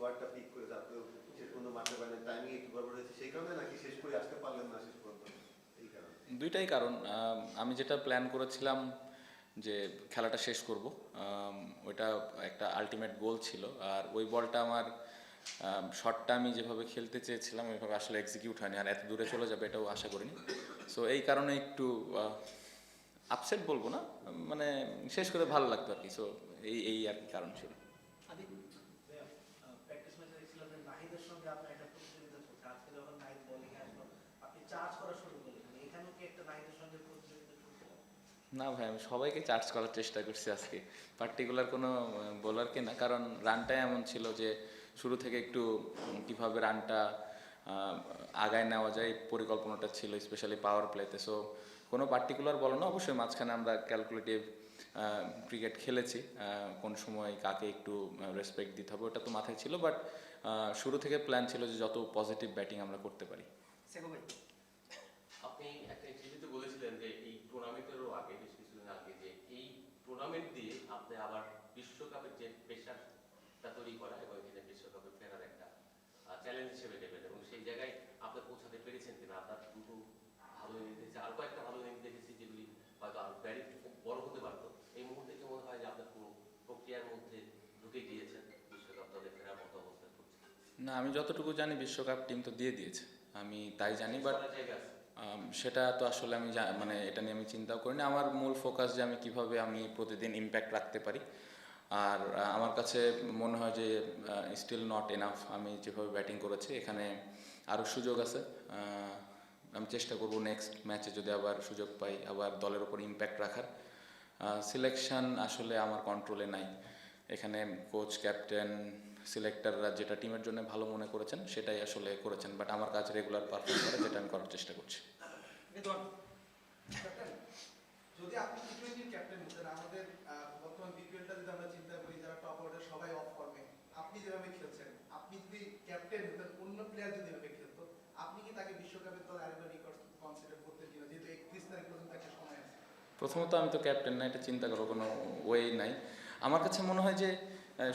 ওয়ার্ডটা পিক করে তারপরে শেষ পর্যন্ত মারতে পারেন, টাইমিং একটু গড়বড় হয়েছে সেই কারণে, নাকি শেষ করে আসতে পারলেন না শেষ পর্যন্ত এই কারণে? দুইটাই কারণ। আমি যেটা প্ল্যান করেছিলাম যে খেলাটা শেষ করব, ওইটা একটা আলটিমেট গোল ছিল। আর ওই বলটা আমার শটটা আমি যেভাবে খেলতে চেয়েছিলাম ওইভাবে আসলে এক্সিকিউট হয়নি, আর এত দূরে চলে যাবে এটাও আশা করিনি। সো এই কারণে একটু আপসেট বলবো না, মানে শেষ করে ভালো লাগতো আর কি। সো এই এই আর কি কারণ ছিল। প্র্যাকটিস ম্যাচে দেখছিলাম যে নাহিদের সঙ্গে আপনার একটা প্রতিযোগিতা চলছে। আজকে যখন নাহিদ বোলিং এ আসলো, আপনি চার্জ করা শুরু করলেন, এখানেও কি একটা নাহিদের সঙ্গে প্রতিযোগিতা চলছে? না ভাই, আমি সবাইকে চার্জ করার চেষ্টা করছি আজকে, পার্টিকুলার কোনো বোলারকে না। কারণ রানটাই এমন ছিল যে শুরু থেকে একটু কীভাবে রানটা আগায় নেওয়া যায় এই পরিকল্পনাটা ছিল, স্পেশালি পাওয়ার প্লেতে। সো কোনো পার্টিকুলার বলো না, অবশ্যই মাঝখানে আমরা ক্যালকুলেটিভ ক্রিকেট খেলেছি, কোন সময় কাকে একটু রেসপেক্ট দিতে হবে ওটা তো মাথায় ছিল। বাট শুরু থেকে প্ল্যান ছিল যে যত পজিটিভ ব্যাটিং আমরা করতে পারি। আপনি একটা ইন্টারভিউতে বলেছিলেন যে এই টুর্নামেন্টেরও আগে, বেশ কিছুদিন আগে, যে এই টুর্নামেন্ট দিয়ে আপনি আবার বিশ্বকাপের যে প্রেশারটা তৈরি করা এবং এখানে বিশ্বকাপে ফেরার একটা চ্যালেঞ্জ হিসেবে নেবেন, এবং সেই জায়গায় আপনি পৌঁছাতে পেরেছেন কিনা? আপনার দুটো ভালো ইনিংস দেখেছি, আরও কয়েকটা ভালো ইনিংস দেখেছি যেগুলি হয়তো আরও ব্যারিং বড় হতে পারতো। এই মুহূর্তে কি মনে হয় যে আপনার পুরো প্রক্রিয়ার মধ্যে ঢুকে গিয়েছেন, বিশ্বকাপ দলে ফেরার মতো অবস্থা করছে? না, আমি যতটুকু জানি বিশ্বকাপ টিম তো দিয়ে দিয়েছে, আমি তাই জানি। বাট সেটা তো আসলে আমি মানে এটা নিয়ে আমি চিন্তাও করি না। আমার মূল ফোকাস যে আমি কিভাবে আমি প্রতিদিন ইম্প্যাক্ট রাখতে পারি। আর আমার কাছে মনে হয় যে স্টিল নট এনাফ। আমি যেভাবে ব্যাটিং করেছি এখানে আরও সুযোগ আছে। আমি চেষ্টা করব নেক্সট ম্যাচে যদি আবার সুযোগ পাই আবার দলের ওপর ইম্প্যাক্ট রাখার। সিলেকশন আসলে আমার কন্ট্রোলে নাই, এখানে কোচ, ক্যাপ্টেন, সিলেক্টররা যেটা টিমের জন্য ভালো মনে করেছেন সেটাই আসলে করেছেন। বাট আমার কাজ রেগুলার পারফর্ম করা, যেটা আমি করার চেষ্টা করছি। যদি আপনি টি-টোয়েন্টির ক্যাপ্টেন হতেন, আমাদের বর্তমান বিপিএলটা যদি আমরা চিন্তা করি, যারা টপ অর্ডার সবাই অফ ফর্মে, আপনি যেভাবে খেলছেন, আপনি যদি ক্যাপ্টেন হতেন, অন্য প্লেয়ার যদি এভাবে খেলতো, আপনি কি তাকে বিশ্বকাপের দলে আরেকবার রেকর্ড কনসিডার করতেন কিনা, যেহেতু 31 তারিখ পর্যন্ত একটা সময় আছে? প্রথমত আমি তো ক্যাপ্টেন না, এটা চিন্তা করার কোনো ওয়ে নাই। আমার কাছে মনে হয় যে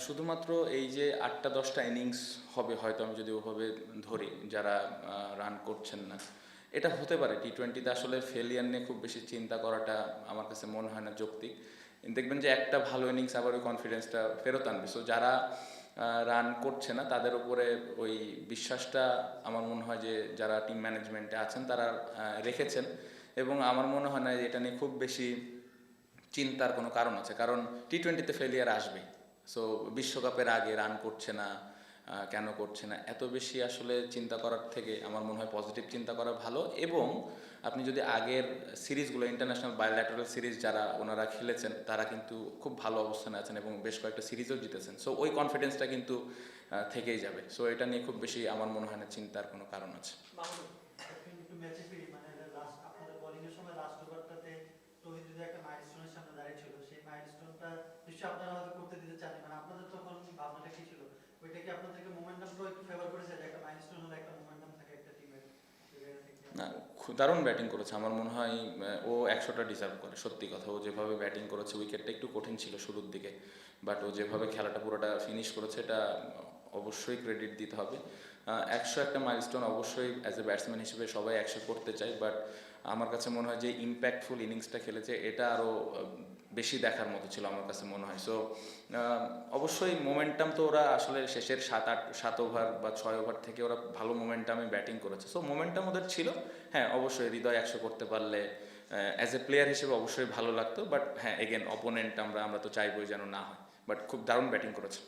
শুধুমাত্র এই যে 8টা-10টা ইনিংস হবে হয়তো, আমি যদি ওভাবে ধরি যারা রান করছেন না, এটা হতে পারে। টি-20তে আসলে ফেলিয়ার নিয়ে খুব বেশি চিন্তা করাটা আমার কাছে মনে হয় না যৌক্তিক। দেখবেন যে একটা ভালো ইনিংস আবার ওই কনফিডেন্সটা ফেরত আনবে। সো যারা রান করছে না তাদের উপরে ওই বিশ্বাসটা আমার মনে হয় যে যারা টিম ম্যানেজমেন্টে আছেন তারা রেখেছেন, এবং আমার মনে হয় না এটা নিয়ে খুব বেশি চিন্তার কোনো কারণ আছে। কারণ টি-20তে ফেলিয়ার আসবে। সো বিশ্বকাপের আগে রান করছে না, কেন করছে না, এত বেশি আসলে চিন্তা করার থেকে আমার মনে হয় পজিটিভ চিন্তা করা ভালো। এবং আপনি যদি আগের সিরিজগুলো, ইন্টারন্যাশনাল বায়োল্যাটারাল সিরিজ যারা ওনারা খেলেছেন তারা কিন্তু খুব ভালো অবস্থানে আছেন এবং বেশ কয়েকটা সিরিজও জিতেছেন। সো ওই কনফিডেন্সটা কিন্তু থেকেই যাবে। সো এটা নিয়ে খুব বেশি আমার মনে হয় না চিন্তার কোনো কারণ আছে। ম্যাচে ফিরি, মানে লাস্ট আপনাদের বোলিং এর সময় লাস্ট ওভারটাতে তৌহিদ যদি একটা মাইলস্টোনের সামনে দাঁড়িয়ে ছিল, সেই মাইলস্টোনটা নিশ্চয়ই আপনারা হয়তো করতে দিতে চান, মানে আপনাদের তখন ভাবনাটা কি ছিল? ওইটা কি আপনাদেরকে মোমেন্টামটা একটু ফেভার করেছে, যে একটা মাইলস্টোন হলে একটা মোমেন্টাম থাকে একটা টিমের? না, দারুণ ব্যাটিং করেছে। আমার মনে হয় ও 100টা ডিজার্ভ করে, সত্যি কথা। ও যেভাবে ব্যাটিং করেছে, উইকেটটা একটু কঠিন ছিল শুরুর দিকে, বাট ও যেভাবে খেলাটা পুরোটা ফিনিশ করেছে এটা অবশ্যই ক্রেডিট দিতে হবে। 100 একটা মাইলস্টোন অবশ্যই অ্যাজ এ ব্যাটসম্যান হিসেবে সবাই 100 করতে চায়, বাট আমার কাছে মনে হয় যে ইম্প্যাক্টফুল ইনিংসটা খেলেছে এটা আরও বেশি দেখার মতো ছিল আমার কাছে মনে হয়। সো অবশ্যই মোমেন্টাম তো ওরা আসলে শেষের 7 ওভার বা 6 ওভার থেকে ওরা ভালো মোমেন্টামে ব্যাটিং করেছে। সো মোমেন্টাম ওদের ছিল। হ্যাঁ, অবশ্যই হৃদয় 100 করতে পারলে অ্যাজ এ প্লেয়ার হিসেবে অবশ্যই ভালো লাগতো। বাট হ্যাঁ, এগেন অপোনেন্ট আমরা তো চাইবই যেন না হয়। বাট খুব দারুণ ব্যাটিং করেছে।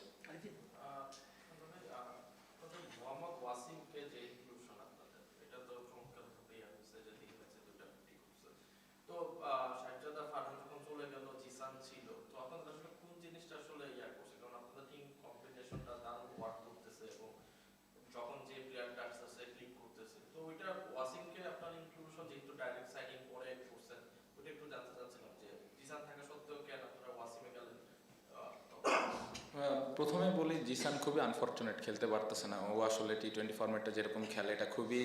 প্রথমে বলি, জিসান খুবই আনফর্চুনেট, খেলতে পারতেছে না। ও আসলে টি-20 ফরম্যাটটা যেরকম খেলে এটা খুবই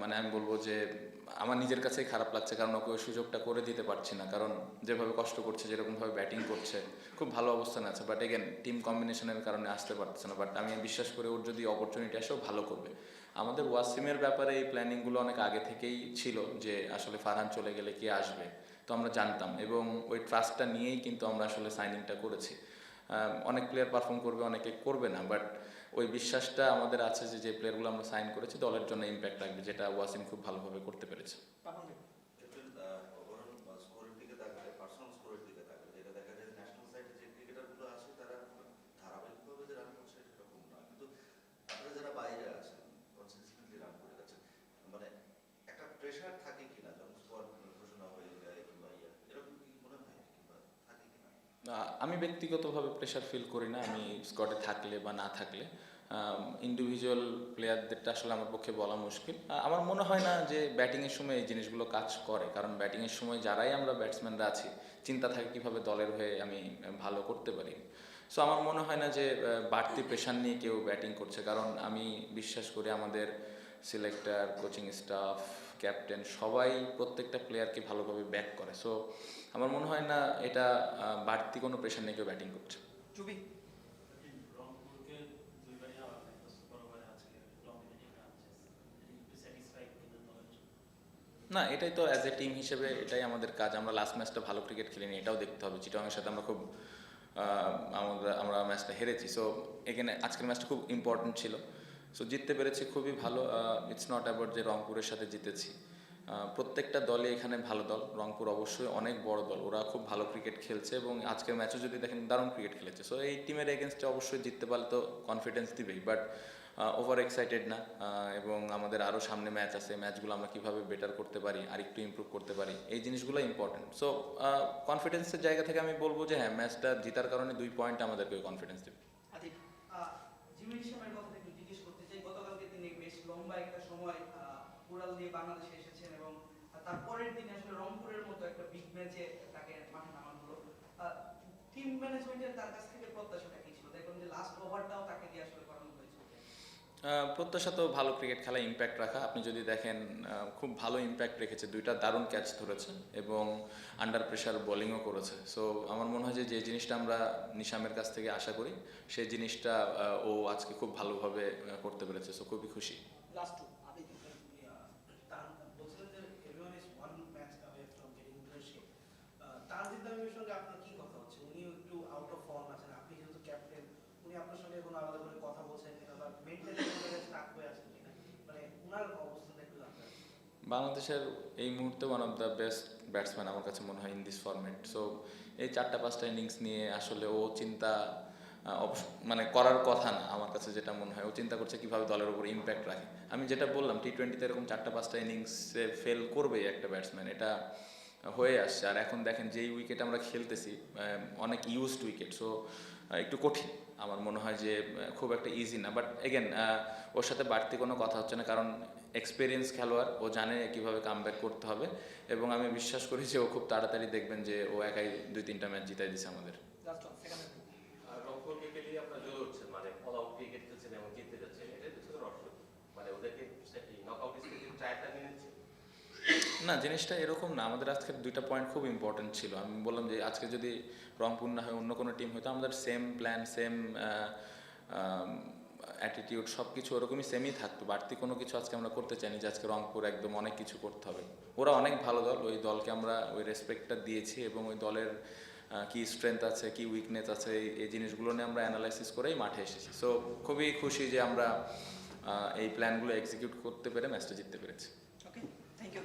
মানে আমি বলবো যে আমার নিজের কাছেই খারাপ লাগছে, কারণ ওকে ওই সুযোগটা করে দিতে পারছি না, কারণ যেভাবে কষ্ট করছে, যেরকমভাবে ব্যাটিং করছে, খুব ভালো অবস্থানে আছে, বাট এগেন টিম কম্বিনেশনের কারণে আসতে পারছে না। বাট আমি বিশ্বাস করি ওর যদি অপরচুনিটি আসেও ভালো করবে। আমাদের ওয়াসিমের ব্যাপারে এই প্ল্যানিংগুলো অনেক আগে থেকেই ছিল যে আসলে ফারহান চলে গেলে কে আসবে, তো আমরা জানতাম, এবং ওই ট্রাস্টটা নিয়েই কিন্তু আমরা আসলে সাইনিংটা করেছি। অনেক প্লেয়ার পারফর্ম করবে, অনেকে করবে না, বাট ওই বিশ্বাসটা আমাদের আছে যে যে প্লেয়ারগুলো আমরা সাইন করেছি দলের জন্য ইম্প্যাক্ট রাখবে, যেটা ওয়াসিম খুব ভালোভাবে করতে পেরেছে। পাপন ভাই। ওভারঅল স্কোরের দিকে তাকালে, পার্সোনাল স্কোরের দিকে তাকালে যেটা দেখা যায় ন্যাশনাল সাইডে যে ক্রিকেটারগুলো আছে তারা ধারাবাহিকভাবে যে রান করছে সেরকম না, কিন্তু আপনারা যারা বাইরে আছেন কনসিস্টেন্টলি রান করে যাচ্ছেন, মানে একটা প্রেশার থাকে কিনা যখন স্কোর ঘোষণা হয়ে যায় কিংবা এরকম কি মনে হয় কিংবা থাকে কিনা? আমি ব্যক্তিগতভাবে প্রেশার ফিল করি না, আমি স্কোয়াডে থাকলে বা না থাকলে। ইন্ডিভিজুয়াল প্লেয়ারদেরটা আসলে আমার পক্ষে বলা মুশকিল। আমার মনে হয় না যে ব্যাটিংয়ের সময় এই জিনিসগুলো কাজ করে, কারণ ব্যাটিংয়ের সময় যারাই আমরা ব্যাটসম্যানরা আছি চিন্তা থাকে কীভাবে দলের হয়ে আমি ভালো করতে পারি। সো আমার মনে হয় না যে বাড়তি প্রেশার নিয়ে কেউ ব্যাটিং করছে, কারণ আমি বিশ্বাস করি আমাদের সিলেক্টর, কোচিং স্টাফ, ক্যাপ্টেন সবাই প্রত্যেকটা প্লেয়ারকে ভালোভাবে ব্যাক করে। সো আমার মনে হয় না এটা বাড়তি কোনো প্রেশার নিয়ে কেউ ব্যাটিং করছে। চুবি। রংপুরকে দুইবারই হারানো একটা সুপার ওভারে আজকে ডমিনেটিং রান একটু স্যাটিসফাইড কিনা দলের জন্য? না, এটাই তো অ্যাজ এ টিম হিসেবে এটাই আমাদের কাজ। আমরা লাস্ট ম্যাচটা ভালো ক্রিকেট খেলিনি, এটাও দেখতে হবে। চিটাগংয়ের সাথে আমরা খুব আমরা ম্যাচটা হেরেছি। সো এখানে আজকের ম্যাচটা খুব ইম্পর্টেন্ট ছিল। সো জিততে পেরেছি, খুবই ভালো। ইটস নট অ্যাবাউট যে রংপুরের সাথে জিতেছি। প্রত্যেকটা দলই এখানে ভালো দল। রংপুর অবশ্যই অনেক বড় দল, ওরা খুব ভালো ক্রিকেট খেলছে এবং আজকের ম্যাচও যদি দেখেন দারুণ ক্রিকেট খেলেছে। সো এই টিমের এগেনস্টে অবশ্যই জিততে পারলে তো কনফিডেন্স দিবেই, বাট ওভার এক্সাইটেড না। এবং আমাদের আরও সামনে ম্যাচ আছে, ম্যাচগুলো আমরা কীভাবে বেটার করতে পারি, আর একটু ইমপ্রুভ করতে পারি, এই জিনিসগুলো ইম্পর্টেন্ট। সো কনফিডেন্সের জায়গা থেকে আমি বলবো যে হ্যাঁ, ম্যাচটা জেতার কারণে 2 পয়েন্ট আমাদেরকে কনফিডেন্স দেবে। আদিব। জিমির হিসাবের কথাটা একটু জিজ্ঞেস করতে চাই। গতকালকে তিনি বেশ লম্বা একটা সময় উড়াল দিয়ে বাংলাদেশে এসেছেন এবং তারপরের দিনে আসলে রংপুরের মতো একটা বিগ ম্যাচে তাকে মাঠে নামানো হলো। টিম ম্যানেজমেন্টের তার কাছ থেকে প্রত্যাশাটা কি ছিল? দেখুন যে লাস্ট ওভারটাও তাকে দিয়ে আসলে করানো হয়েছে। প্রত্যাশা তো ভালো ক্রিকেট খেলা, ইম্প্যাক্ট রাখা। আপনি যদি দেখেন খুব ভালো ইম্প্যাক্ট রেখেছে, 2টা দারুণ ক্যাচ ধরেছে এবং আন্ডার প্রেশার বোলিংও করেছে। সো আমার মনে হয় যে যে জিনিসটা আমরা নিশামের কাছ থেকে আশা করি সেই জিনিসটা ও আজকে খুব ভালোভাবে করতে পেরেছে। সো খুবই খুশি। Last to Adib. বলছিলেন যে everyone is one match away from getting into the shape. Tanzid তামিমের সঙ্গে আপনার কি কথা হচ্ছে? উনিও একটু আউট অফ ফর্ম আছেন, আপনি যেহেতু ক্যাপ্টেন, উনি আপনার সঙ্গে কোনো আলাদা করে কথা বলছেন কিনা বা মেন্টালি স্টাক হয়ে আছেন কিনা, মানে ওনার অবস্থাটা একটু জানতে চাই। বাংলাদেশের এই মুহূর্তে one of the best batsman আমার কাছে মনে হয় ইন দিস ফরম্যাট। সো এই 4টা-5টা ইনিংস নিয়ে আসলে ও চিন্তা মানে করার কথা না আমার কাছে, যেটা মনে হয় ও চিন্তা করছে কীভাবে দলের উপর ইম্প্যাক্ট রাখে। আমি যেটা বললাম, টি-20তে এরকম 4টা-5টা ইনিংসে ফেল করবেই একটা ব্যাটসম্যান, এটা হয়ে আসছে। আর এখন দেখেন যেই উইকেট আমরা খেলতেছি অনেক ইউজড উইকেট, সো একটু কঠিন। আমার মনে হয় যে খুব একটা ইজি না, বাট এগেন ওর সাথে বাড়তি কোনো কথা হচ্ছে না, কারণ এক্সপিরিয়েন্স খেলোয়াড়, ও জানে কীভাবে কামব্যাক করতে হবে এবং আমি বিশ্বাস করি যে ও খুব তাড়াতাড়ি দেখবেন যে ও একাই 2-3টা ম্যাচ জিতাই দিছে আমাদের। Last one second. আর রংপুরকে পেলেই আপনারা জ্বলে উঠছেন, মানে অল আউট ক্রিকেট খেলছেন এবং জিততে যাচ্ছেন, এটাই পিছনে রহস্য। মানে ওদেরকে নকআউট স্টেজের ট্রায়ালটা নিয়ে নিচ্ছে। না, জিনিসটা এরকম না। আমাদের আজকের 2টা পয়েন্ট খুব ইম্পর্টেন্ট ছিল। আমি বললাম যে আজকে যদি রংপুর না হয় অন্য কোনো টিম হয়তো আমাদের সেম প্ল্যান, সেম অ্যাটিটিউড, সব কিছু ওরকমই সেমই থাকতো। বাড়তি কোনো কিছু আজকে আমরা করতে চাইনি যে আজকে রংপুর একদম অনেক কিছু করতে হবে। ওরা অনেক ভালো দল, ওই দলকে আমরা ওই রেসপেক্টটা দিয়েছি এবং ওই দলের কি স্ট্রেংথ আছে, কি উইকনেস আছে, এই জিনিসগুলো নিয়ে আমরা অ্যানালাইসিস করেই মাঠে এসেছি। সো খুবই খুশি যে আমরা এই প্ল্যানগুলো এক্সিকিউট করতে পেরে ম্যাচটা জিততে পেরেছি। ওকে, থ্যাংক ইউ।